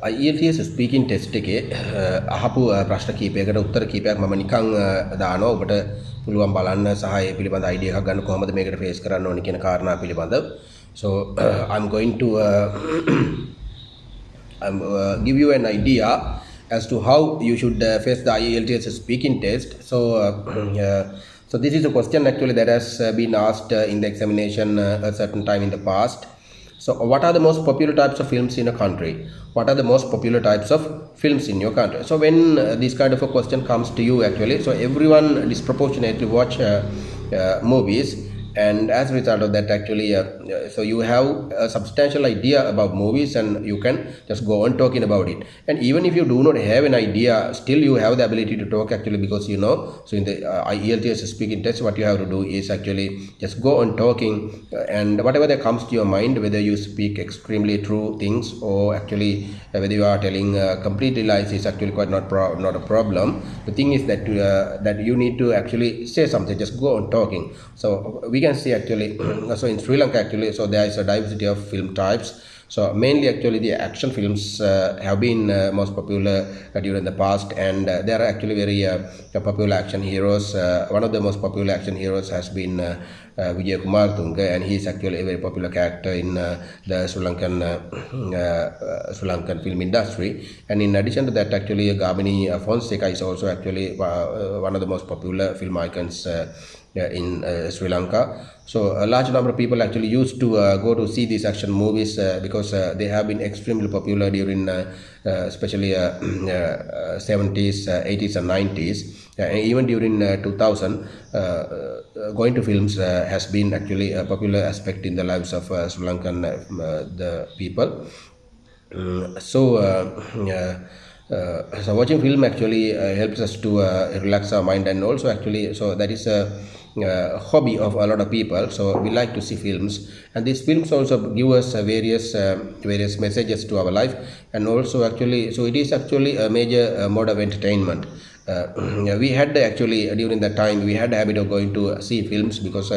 IELTS speaking test එකේ අහපු ප්‍රශ්න කීපයකට උත්තර කීපයක් මම නිකන් දානවා ඔබට පුළුවන් බලන්න සහ ඒ පිළිබඳ අයිඩියා එකක් ගන්න කොහොමද මේකට ෆේස් කරන්න ඕනේ කියන කාරණා පිළිබඳව. So I'm going to give you an idea as to how you should face the IELTS speaking test. So this is a question actually that has been asked in the examination a certain time in the past. So what are the most popular types of films in a country? What are the most popular types of films in your country? So when this kind of a question comes to you actually, so everyone disproportionately watch movies, and as a result of that actually so you have a substantial idea about movies and you can just go on talking about it. And even if you do not have an idea, still you have the ability to talk actually, because you know, so in the IELTS speaking test what you have to do is actually just go on talking, and whatever that comes to your mind, whether you speak extremely true things or actually whether you are telling completely lies, is actually quite not a problem. The thing is that that you need to actually say something, just go on talking. So we can see actually so in Sri Lanka actually, so there is a diversity of film types. So mainly actually the action films have been most popular during the past, and there are actually very popular action heroes. One of the most popular action heroes has been Vijay Kumar Tunga, and he is actually a very popular character in the Sri Lankan film industry. And in addition to that actually Gabini Fonseca is also actually one of the most popular film icons in Sri Lanka. So a large number of people actually used to go to see these action movies because they have been extremely popular during especially 70s, 80s and 90s. And even during 2000, going to films has been actually a popular aspect in the lives of Sri Lankan the people. So watching film actually helps us to relax our mind, and also actually so that is a hobby of a lot of people. So we like to see films, and these films also give us various messages to our life, and also actually so it is actually a major mode of entertainment. We had actually during that time we had the habit of going to see films because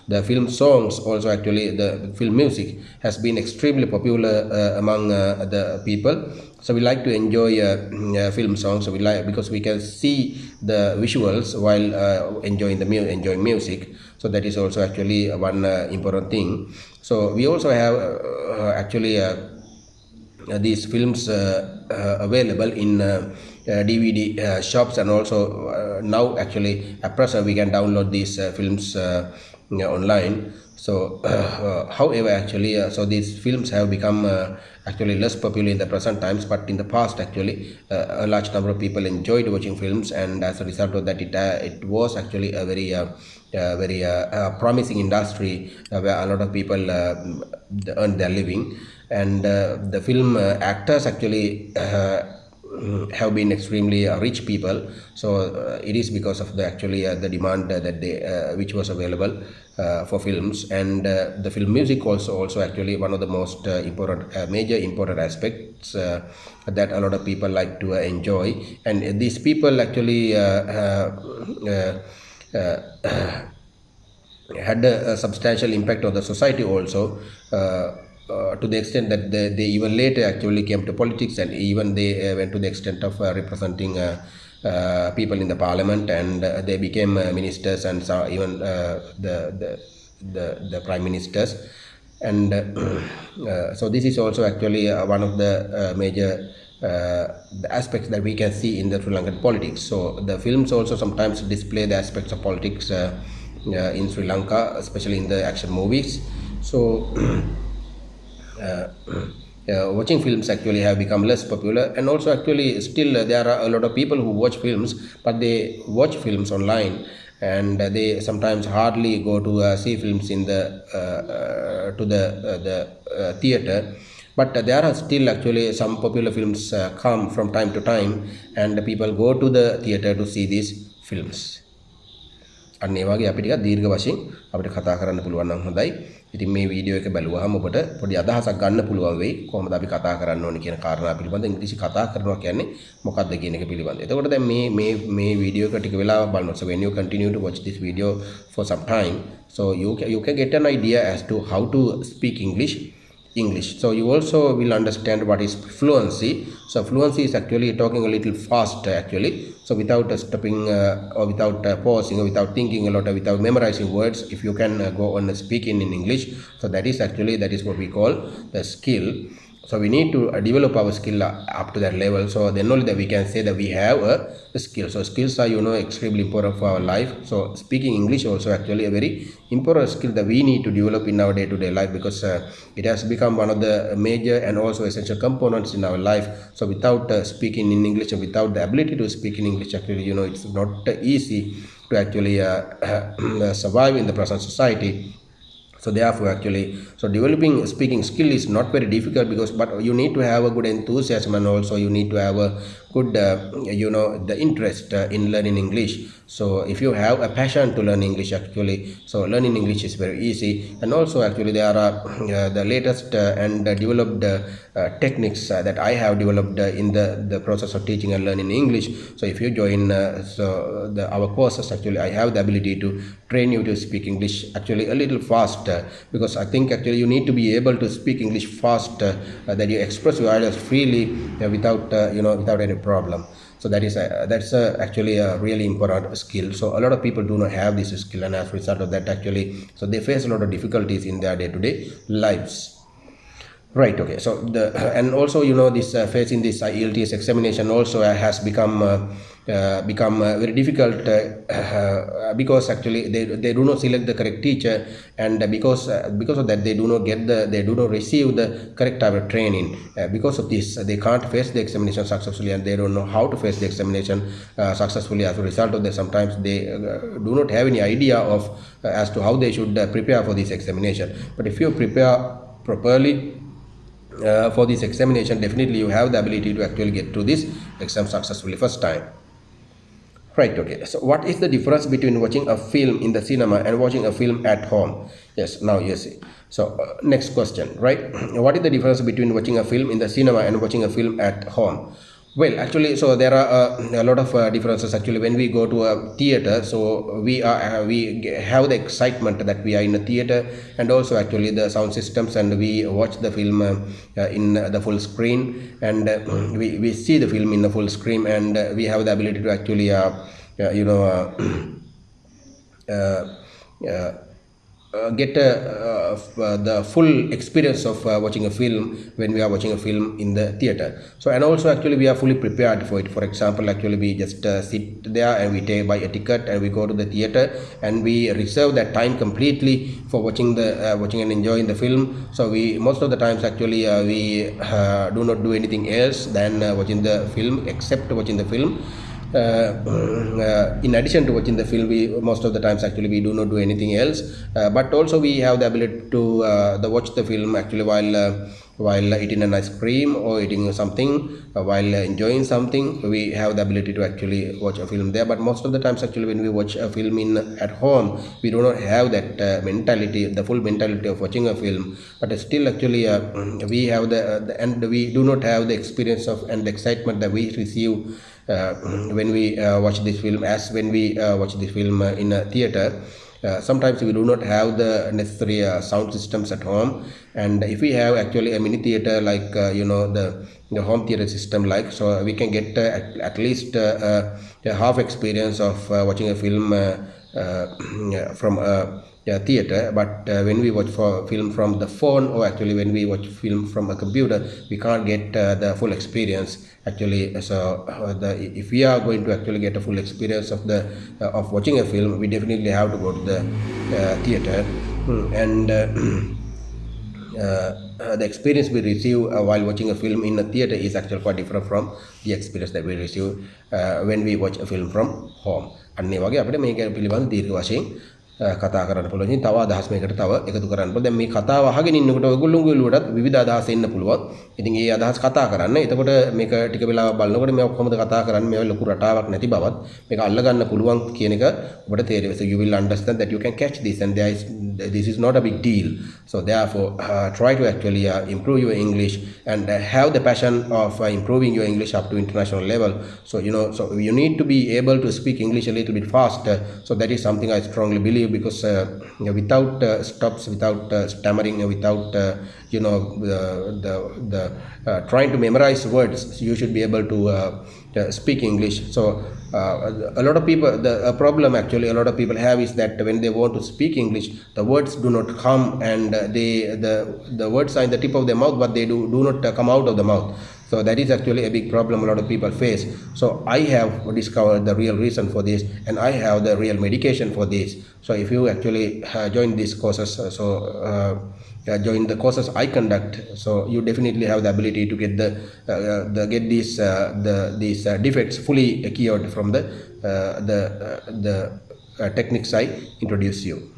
the film songs, also actually the film music has been extremely popular among the people. So we like to enjoy film songs. So we like, because we can see the visuals while enjoying music. So that is also actually one important thing. So we also have actually these films available in DVD shops, and also now actually at present we can download these films online. So however actually so these films have become actually less popular in the present times, but in the past actually a large number of people enjoyed watching films, and as a result of that it was actually a very promising industry where a lot of people earn their living. And the film actors actually have been extremally rich people. So it is because of the actually the demand that they which was available for films. And the film music also actually one of the most major important aspects that a lot of people like to enjoy. And these people actually had a substantial impact on the society also, to the extent that they even later actually came to politics, and even they went to the extent of representing people in the parliament, and they became ministers, and even the prime ministers. And so this is also actually one of the major the aspects that we can see in the Sri Lankan politics. So the films also sometimes display the aspects of politics in Sri Lanka, especially in the action movies. So watching films actually have become less popular, and also actually still there are a lot of people who watch films, but they watch films online, and they sometimes hardly go to see films in the theater. But there are still actually some popular films come from time to time, and people go to the theater to see these films. අන්න ඒ වගේ අපි ටිකක් දීර්ඝ වශයෙන් අපිට කතා කරන්න පුළුවන් නම් හොඳයි. ඉතින් මේ වීඩියෝ එක බැලුවාම ඔබට පොඩි අදහසක් ගන්න පුළුවන් වෙයි කොහොමද අපි කතා කරන්න ඕනේ කියන කාරණා පිළිබඳව. ඉංග්‍රීසි කතා කරනවා කියන්නේ මොකක්ද කියන එක පිළිබඳව. එතකොට දැන් මේ වීඩියෝ එක ටික වෙලාවක් බලනවා. So when you continue to watch this video for some time, so you can get an idea as to how to speak English English. So you also will understand what is fluency. So fluency is actually talking a little fast actually. So without stopping or without pausing or without thinking a lot or without memorizing words, if you can go on speaking in English, so that is what we call the skill. So we need to develop our skill up to that level. So then only that we can say that we have a skill. So skills are extremely important for our life. So speaking English also actually a very important skill that we need to develop in our day-to-day life, because it has become one of the major and also essential components in our life. So without speaking in English and without the ability to speak in English, actually it's not easy to actually survive in the present society. So therefore actually, so developing speaking skill is not very difficult, but you need to have a good enthusiasm, and also you need to have a good the interest in learning English. So if you have a passion to learn English actually, so learning English is very easy. And also actually there are the latest and developed techniques that I have developed in the process of teaching and learning English. So if you join our courses, actually I have the ability to train you to speak English actually a little faster, because I think actually you need to be able to speak English fast, that you express your ideas freely without any problem. So that's actually a really important skill. So a lot of people do not have this skill, and as a result of that actually, so they face a lot of difficulties in their day-to-day lives. Right. Okay. So and also this facing this IELTS examination also has become very difficult, because actually they do not select the correct teacher, and because of that they do not receive the correct type of training. Because of this, they can't face the examination successfully, and they don't know how to face the examination successfully. As a result of that, sometimes they do not have any idea of as to how they should prepare for this examination. But if you prepare properly for this examination, definitely you have the ability to actually get through this exam successfully first time. Right. Okay. So what is the difference between watching a film in the cinema and watching a film at home? Yes. Now you see. So next question, right? What is the difference between watching a film in the cinema and watching a film at home? Well, actually, so there are a lot of differences. Actually, when we go to a theater, so we have the excitement that we are in a theater, and also actually the sound systems, and we watch the film in the full screen, and we see the film in the full screen, and we have the ability to actually get the full experience of watching a film when we are watching a film in the theater. So and also actually we are fully prepared for it. For example, actually we just sit there and we buy a ticket and we go to the theater, and we reserve that time completely for watching and enjoying the film. So we most of the times actually we do not do anything else than watching the film, except watching the film. In addition to watching the film, we most of the times actually we do not do anything else, but also we have the ability to watch the film actually while eating an ice cream or eating something, while enjoying something. We have the ability to actually watch a film there. But most of the times actually when we watch a film at home, we do not have that mentality, the full mentality of watching a film. But still actually we have and we do not have the experience of and the excitement that we receive when we watch this film, as when we watch this film in a theater. Sometimes we do not have the necessary sound systems at home, and if we have actually a mini theater like the home theater system, like, so we can get at least a half experience of watching a film from a theater. But when we watch film from the phone, or actually when we watch film from a computer, we can't get the full experience actually. So if we are going to actually get a full experience of watching a film, we definitely have to go to the theater. And the experience we receive while watching a film in a theater is actually quite different from the experience that we receive when we watch a film from home. අන්න ඒ වගේ අපිට මේක පිළිබඳ දීර්ඝ වශයෙන් කතා කරන්න පුළුවන්. ඉතින් තව අදහස් මේකට තව එකතු කරන්න පුළුවන්. දැන් මේ කතාව අහගෙන ඉන්නකොට ඔයගොල්ලෝගේ ඔළුවටත් විවිධ අදහස් එන්න පුළුවන්. ඉතින් ඒ අදහස් කතා කරන්න. එතකොට මේක ටික වෙලාවක් බලනකොට මේ කොහොමද කතා කරන්නේ, මේ ලොකු රටාවක් නැති බවත් මේක අල්ල ගන්න පුළුවන් කියන එක ඔබට තේරෙයි. So you will understand that you can catch this, and this is not a big deal. So therefore try to actually improve your English, and have the passion of improving your English up to international level. So so you need to be able to speak English a little bit faster. So that is something I strongly believe you because without stops, without stammering, without trying to memorize words, you should be able to speak English. So a lot of people, the problem actually a lot of people have is that when they want to speak English, the words do not come, and the words are in the tip of their mouth, but they do not come out of the mouth. So that is actually a big problem a lot of people face. So I have discovered the real reason for this, and I have the real medication for this. So if you actually join these courses, join the courses I conduct, so you definitely have the ability to get get these defects fully cured from the techniques I introduce you.